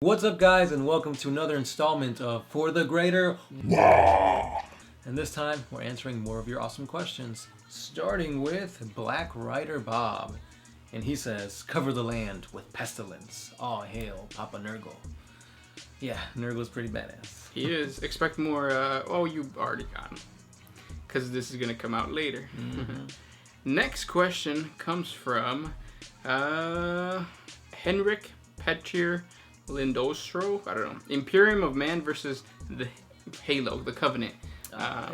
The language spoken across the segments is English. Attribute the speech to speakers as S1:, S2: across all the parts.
S1: What's up, guys, and welcome to another installment of For the Greater Wow. And this time, we're answering more of your awesome questions, starting with Black Rider Bob. And he says, cover the land with pestilence. All hail Papa Nurgle. Yeah, Nurgle's pretty badass.
S2: He is. Expect more, you already got him. Because this is going to come out later. Mm-hmm. Next question comes from Henrik Petcher Lindostro. I don't know. Imperium of Man versus the Halo, the Covenant.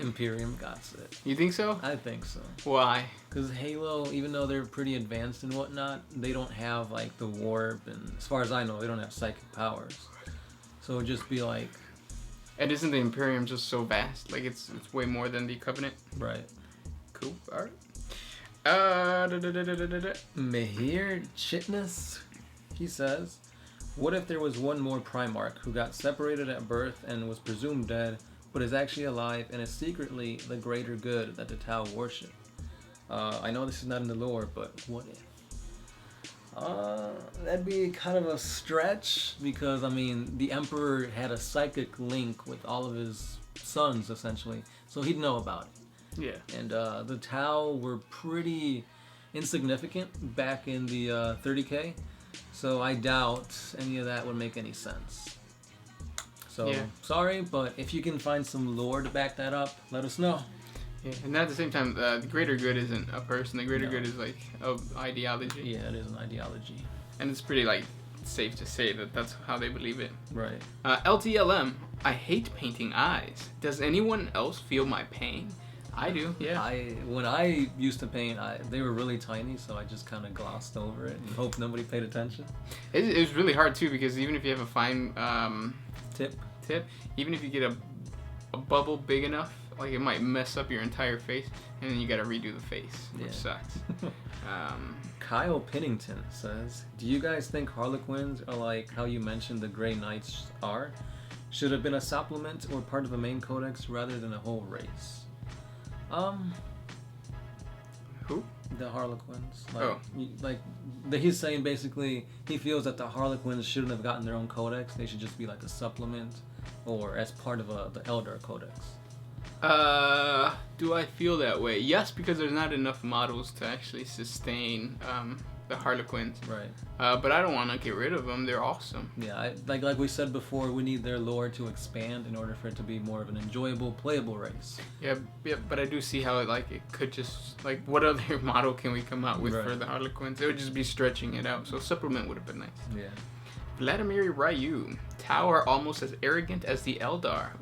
S1: Imperium got it.
S2: You think so?
S1: I think so.
S2: Why?
S1: Because Halo, even though they're pretty advanced and whatnot, they don't have like the warp, and as far as I know, they don't have psychic powers. So it would just be like...
S2: And isn't the Imperium just so vast? Like it's way more than the Covenant?
S1: Right.
S2: Cool. Alright.
S1: Mihir Chitness, he says, what if there was one more Primarch who got separated at birth and was presumed dead, but is actually alive and is secretly the greater good that the Tau worship? I know this is not in the lore, but what if? That'd be kind of a stretch, because, I mean, the Emperor had a psychic link with all of his sons, essentially, so he'd know about it.
S2: Yeah.
S1: And the Tau were pretty insignificant back in the 30K, so I doubt any of that would make any sense. So, yeah. Sorry, but if you can find some lore to back that up, let us know.
S2: Yeah, and at the same time, the greater good isn't a person. The greater good is like an ideology.
S1: Yeah, it is an ideology.
S2: And it's pretty like safe to say that that's how they believe it.
S1: Right.
S2: LTLM, I hate painting eyes. Does anyone else feel my pain? I do, yeah.
S1: When I used to paint, they were really tiny, so I just kind of glossed over it and hoped nobody paid attention.
S2: It was really hard too, because even if you have a fine tip, even if you get a bubble big enough, like it might mess up your entire face, and then you got to redo the face, which sucks.
S1: Kyle Pennington says, do you guys think Harlequins are like how you mentioned the Grey Knights are? Should have been a supplement or part of the main codex rather than a whole race?
S2: Who?
S1: The Harlequins. He's saying basically he feels that the Harlequins shouldn't have gotten their own codex. They should just be like a supplement or as part of the Eldar codex.
S2: Do I feel that way? Yes, because there's not enough models to actually sustain the Harlequins.
S1: Right.
S2: But I don't want to get rid of them. They're awesome.
S1: Yeah, like we said before, we need their lore to expand in order for it to be more of an enjoyable, playable race.
S2: Yeah, but I do see how it could just what other model can we come out with for the Harlequins? It would just be stretching it out. So supplement would have been nice.
S1: Yeah.
S2: Vladimir Ryu, Tau are almost as arrogant as the Eldar.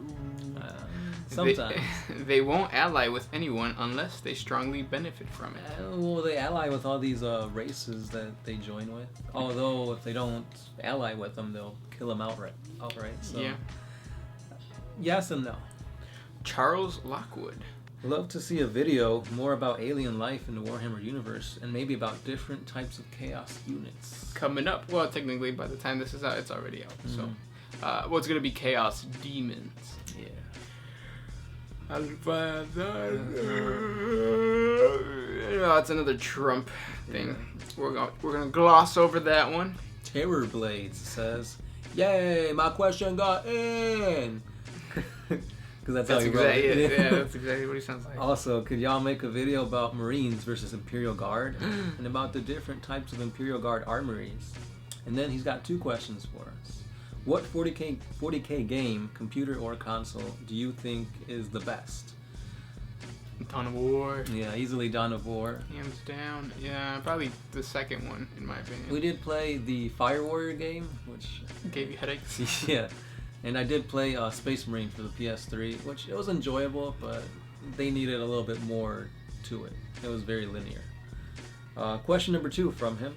S1: Sometimes.
S2: They won't ally with anyone unless they strongly benefit from it.
S1: Well, they ally with all these races that they join with. Although, if they don't ally with them, they'll kill them outright. So. Yeah. Yes and no.
S2: Charles Lockwood.
S1: Love to see a video more about alien life in the Warhammer universe, and maybe about different types of chaos units.
S2: Coming up. Well, technically, by the time this is out, it's already out. Mm-hmm. So, it's going to be chaos demons.
S1: Yeah.
S2: It's another Trump thing. Yeah. We're gonna gloss over that one.
S1: Terror Blades says, "Yay, my question got in." Because that's how he wrote it.
S2: Yeah, that's exactly what he sounds like.
S1: Also, could y'all make a video about Marines versus Imperial Guard and about the different types of Imperial Guard armories? And then he's got two questions for us. What 40K game, computer or console, do you think is the best?
S2: Dawn of War.
S1: Yeah, easily Dawn of War.
S2: Hands down. Yeah, probably the second one, in my opinion.
S1: We did play the Fire Warrior game, which...
S2: gave you headaches.
S1: Yeah. And I did play Space Marine for the PS3, which it was enjoyable, but they needed a little bit more to it. It was very linear. Question number 2 from him.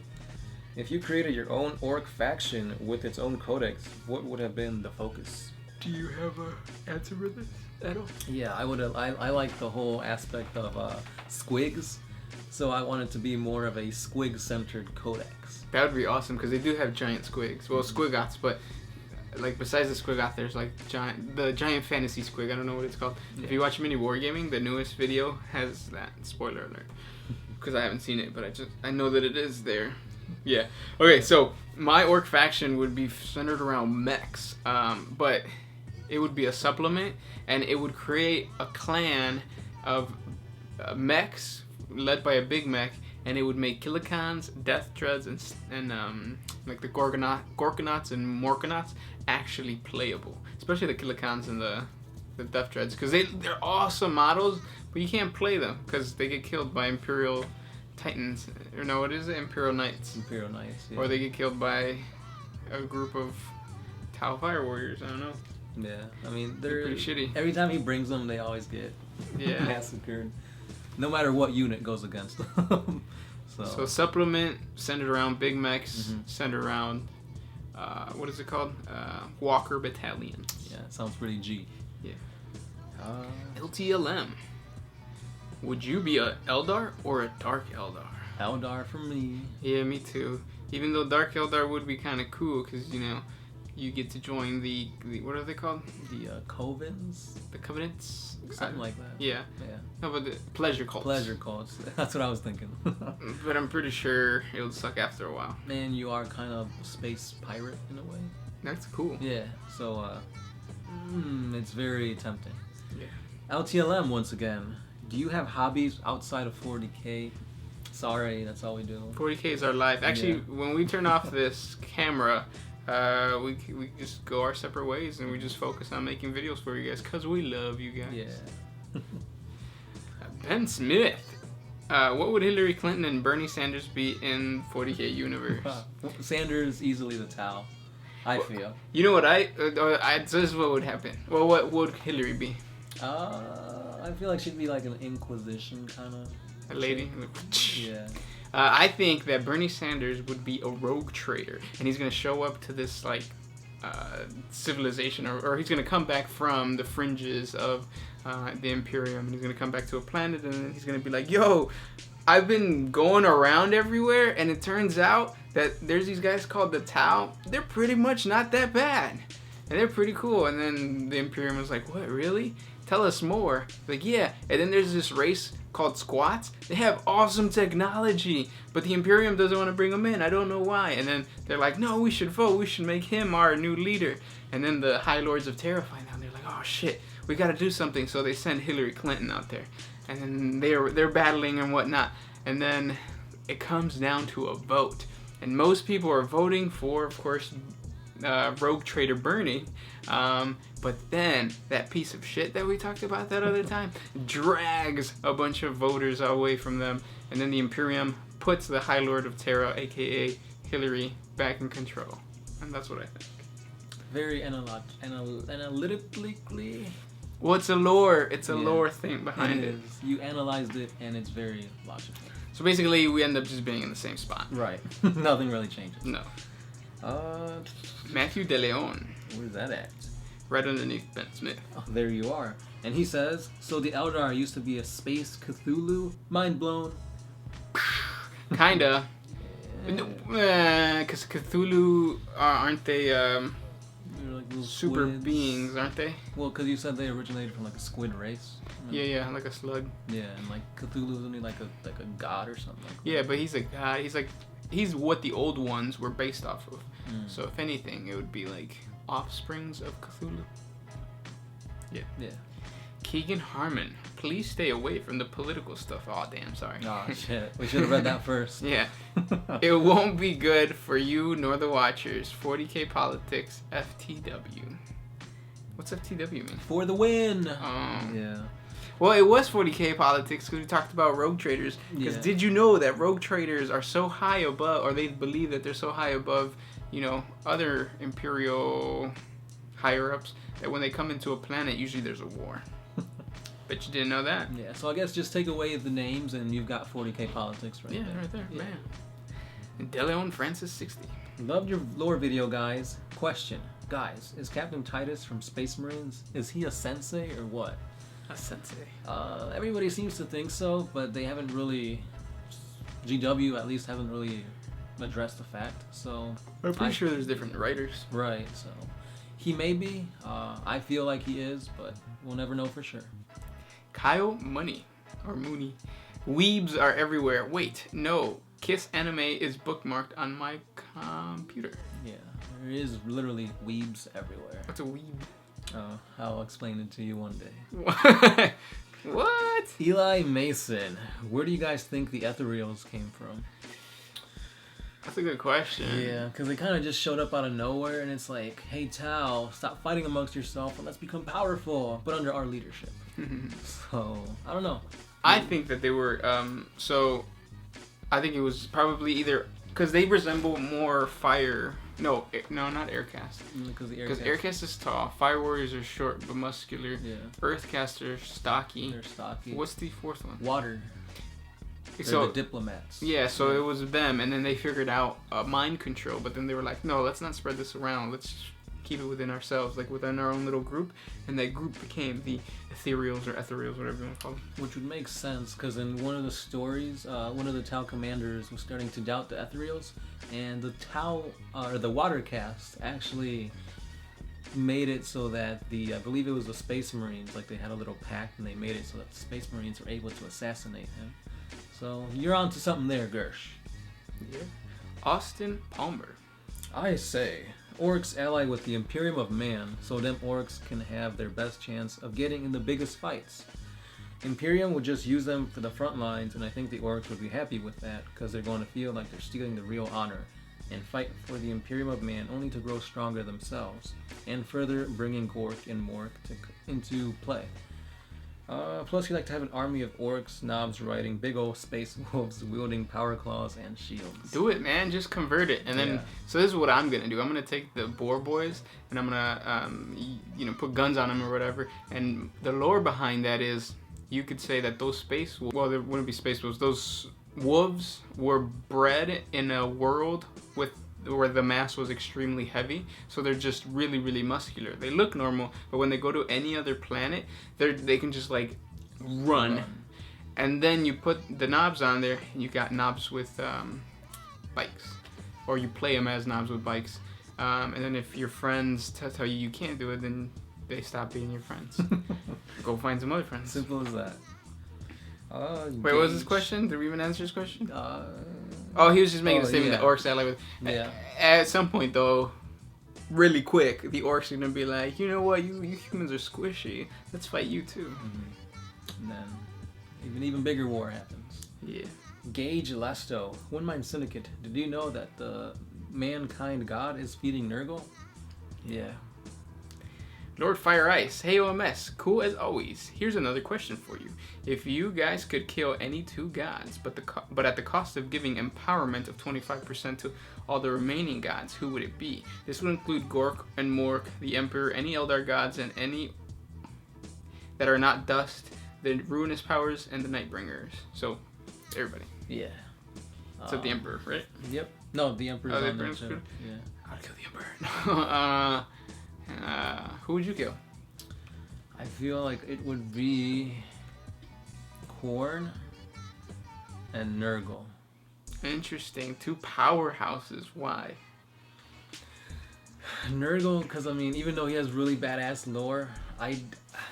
S1: If you created your own orc faction with its own codex, what would have been the focus?
S2: Do you have an answer for this at all?
S1: Yeah, I would have. I like the whole aspect of squigs, so I want it to be more of a squig-centered codex.
S2: That would be awesome, because they do have giant squigs. Well, squigots, but besides the squigot, there's the giant fantasy squig. I don't know what it's called. Yeah. If you watch Mini Wargaming, the newest video has that. Spoiler alert, because I haven't seen it, but I know that it is there. Yeah. Okay, so my orc faction would be centered around mechs, but it would be a supplement, and it would create a clan of mechs led by a big mech, and it would make Killikans, Death Dreads, and like the Gorgonauts and Morkonauts actually playable. Especially the Killikans and the Death Dreads, because they're awesome models, but you can't play them because they get killed by Imperial Titans, or no, what is it? Imperial Knights.
S1: Imperial Knights, yeah.
S2: Or they get killed by a group of Tau Fire Warriors, I don't know.
S1: Yeah, I mean,
S2: they're pretty shitty.
S1: Every time he brings them, they always get massacred. No matter what unit goes against them.
S2: So supplement centered around big mechs, centered around, what is it called? Walker Battalions.
S1: Yeah, it sounds pretty G.
S2: Yeah. LTLM. Would you be a Eldar or a Dark Eldar?
S1: Eldar for me.
S2: Yeah, me too. Even though Dark Eldar would be kind of cool, because, you know, you get to join the what are they called?
S1: The Covens?
S2: The Covenants?
S1: Something like that.
S2: Yeah.
S1: Yeah.
S2: No, but the pleasure cults.
S1: Pleasure cults. That's what I was thinking.
S2: But I'm pretty sure it would suck after a while.
S1: Man, you are kind of a space pirate in a way.
S2: That's cool.
S1: Yeah. So, it's very tempting.
S2: Yeah.
S1: LTLM once again. Do you have hobbies outside of 40K? Sorry, that's all we do.
S2: 40K is our life. Actually, when we turn off this camera, we just go our separate ways and we just focus on making videos for you guys because we love you guys.
S1: Yeah.
S2: Ben Smith. What would Hillary Clinton and Bernie Sanders be in 40K universe?
S1: Sanders easily the Tau, I feel.
S2: You know what this is what would happen. Well, what would Hillary be?
S1: I feel like she'd be like an Inquisition kind of
S2: a lady.
S1: Yeah.
S2: I think that Bernie Sanders would be a rogue trader, and he's gonna show up to this like civilization, or he's gonna come back from the fringes of the Imperium, and he's gonna come back to a planet, and he's gonna be like, "Yo, I've been going around everywhere, and it turns out that there's these guys called the Tau. They're pretty much not that bad, and they're pretty cool." And then the Imperium was like, "What, really? Tell us more." Like, yeah. And then there's this race called Squats. They have awesome technology, but the Imperium doesn't want to bring them in. I don't know why. And then they're like, "No, we should vote. We should make him our new leader." And then the High Lords of Terra find out. They're like, "Oh shit, we got to do something." So they send Hillary Clinton out there, and then they're battling and whatnot. And then it comes down to a vote, and most people are voting for, of course, rogue trader Bernie. But then that piece of shit that we talked about that other time drags a bunch of voters away from them, and then the Imperium puts the High Lord of Terra, aka Hillary, back in control. And that's what I think.
S1: Very analytically.
S2: Well, it's a lore. It's a lore thing behind it.
S1: You analyzed it, and it's very logical.
S2: So basically, we end up just being in the same spot.
S1: Right. Nothing really changes.
S2: No. Matthew De Leon.
S1: Where's that at?
S2: Right underneath Ben Smith.
S1: Oh, there you are. And he says, so the Eldar used to be a space Cthulhu? Mind blown.
S2: Kinda. Because Cthulhu, aren't they
S1: like
S2: super
S1: squids.
S2: beings, aren't they?
S1: Well, because you said they originated from like a squid race.
S2: Yeah, like a slug.
S1: Yeah, and like Cthulhu is only like a god or something like that.
S2: Yeah, but he's a god. He's what the old ones were based off of. So if anything, it would be like offsprings of Cthulhu. Yeah. Keegan Harmon, please stay away from the political stuff. Oh, damn, sorry.
S1: Oh, shit. We should have read that first.
S2: Yeah. It won't be good for you nor the watchers. 40K politics, FTW. What's FTW mean?
S1: For the win.
S2: Yeah. Well, it was 40K politics because we talked about rogue traders. Because did you know that rogue traders are so high above, or they believe that they're so high above, other Imperial higher-ups, that when they come into a planet, usually there's a war. Bet you didn't know that?
S1: Yeah, so I guess just take away the names and you've got 40K politics right there.
S2: Yeah, right there, man. And De Leon Francis 60.
S1: Loved your lore video, guys. Question. Guys, is Captain Titus from Space Marines, is he a sensei or what?
S2: A sensei.
S1: Everybody seems to think so, but they haven't really, GW at least haven't really addressed the fact, so.
S2: I'm pretty sure there's different writers.
S1: Right, so. He may be, I feel like he is, but we'll never know for sure.
S2: Kyle Mooney. Weebs are everywhere. Wait, no. Kiss anime is bookmarked on my computer.
S1: Yeah, there is literally weebs everywhere.
S2: What's a weeb?
S1: I'll explain it to you one day.
S2: What?
S1: Eli Mason, where do you guys think the Ethereals came from?
S2: That's a good question.
S1: Yeah, because they kind of just showed up out of nowhere, and it's like, hey, Tau, stop fighting amongst yourself, and let's become powerful, but under our leadership. So, I don't know.
S2: I think that they were, I think it was probably either, because they resemble more fire. No, not Aircast.
S1: Because
S2: Aircast is tall. Fire Warriors are short but muscular.
S1: Yeah.
S2: Earthcast are stocky.
S1: They're stocky.
S2: What's the fourth one?
S1: Water. They're
S2: So
S1: the diplomats.
S2: Yeah, so it was them, and then they figured out mind control, but then they were like, no, let's not spread this around. Let's keep it within ourselves, like within our own little group, and that group became the Ethereals or Ethereals, whatever you want to call them.
S1: Which would make sense, because in one of the stories, one of the Tau commanders was starting to doubt the Ethereals, and the Tau, or the Water Caste, actually made it so that I believe it was the Space Marines, like they had a little pact, and they made it so that the Space Marines were able to assassinate him. So you're on to something there, Gersh.
S2: Yeah. Austin Palmer.
S1: I say, orcs ally with the Imperium of Man, so them orcs can have their best chance of getting in the biggest fights. Imperium would just use them for the front lines, and I think the orcs would be happy with that, because they're going to feel like they're stealing the real honor, and fight for the Imperium of Man only to grow stronger themselves, and further bringing Gork and Mork into play. Plus, you like to have an army of orcs, knobs riding big old space wolves wielding power claws and shields.
S2: Do it, man. Just convert it. And then, so this is what I'm going to do. I'm going to take the Boar Boys, and I'm going to, put guns on them or whatever. And the lore behind that is, you could say that those space wolves, well, there wouldn't be space wolves, those wolves were bred in a world where the mass was extremely heavy, so they're just really, really muscular. They look normal, but when they go to any other planet, they can just like run. And then you put the knobs on there, and you got knobs with bikes, or you play them as knobs with bikes. And then if your friends tell you can't do it, then they stop being your friends. Go find some other friends.
S1: Simple as that.
S2: Wait, what was his question? Did we even answer his question? Oh, he was just making a statement that orcs ally with.
S1: Yeah.
S2: At some point, though, really quick, the orcs are gonna be like, you know what, you humans are squishy. Let's fight you too.
S1: Mm-hmm. And then even bigger war happens.
S2: Yeah.
S1: Gage Lesto, One Mind Syndicate. Did you know that the mankind god is feeding Nurgle? Yeah.
S2: Lord Fire Ice, hey OMS, cool as always. Here's another question for you. If you guys could kill any two gods, but at the cost of giving empowerment of 25% to all the remaining gods, who would it be? This would include Gork and Mork, the Emperor, any Eldar gods, and any that are not dust, the Ruinous Powers, and the Nightbringers. So, everybody.
S1: Yeah.
S2: Except the Emperor, right?
S1: Yep. No, the Emperor's on there too. Yeah.
S2: I'd kill the Emperor. Who would you kill?
S1: I feel like it would be Khorne and Nurgle.
S2: Interesting. Two powerhouses. Why?
S1: Nurgle, because I mean, even though he has really badass lore,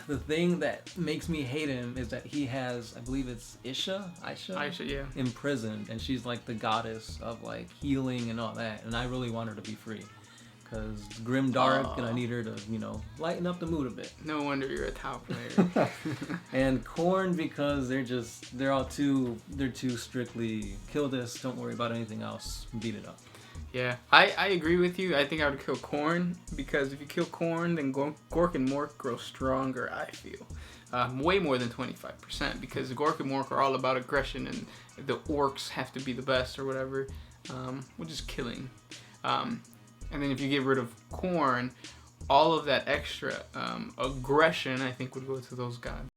S1: the thing that makes me hate him is that he has, I believe it's Aisha,
S2: yeah,
S1: imprisoned, and she's like the goddess of like healing and all that, and I really want her to be free. Because grim dark, and I need her to, lighten up the mood a bit.
S2: No wonder you're a Tau player.
S1: And Khorne, because they're too strictly kill this, don't worry about anything else, beat it up.
S2: Yeah, I agree with you. I think I would kill Khorne, because if you kill Khorne, then Gork and Mork grow stronger, I feel. Way more than 25%, because Gork and Mork are all about aggression, and the orcs have to be the best or whatever, which is killing. And then if you get rid of Khorne, all of that extra aggression, I think, would go to those gods.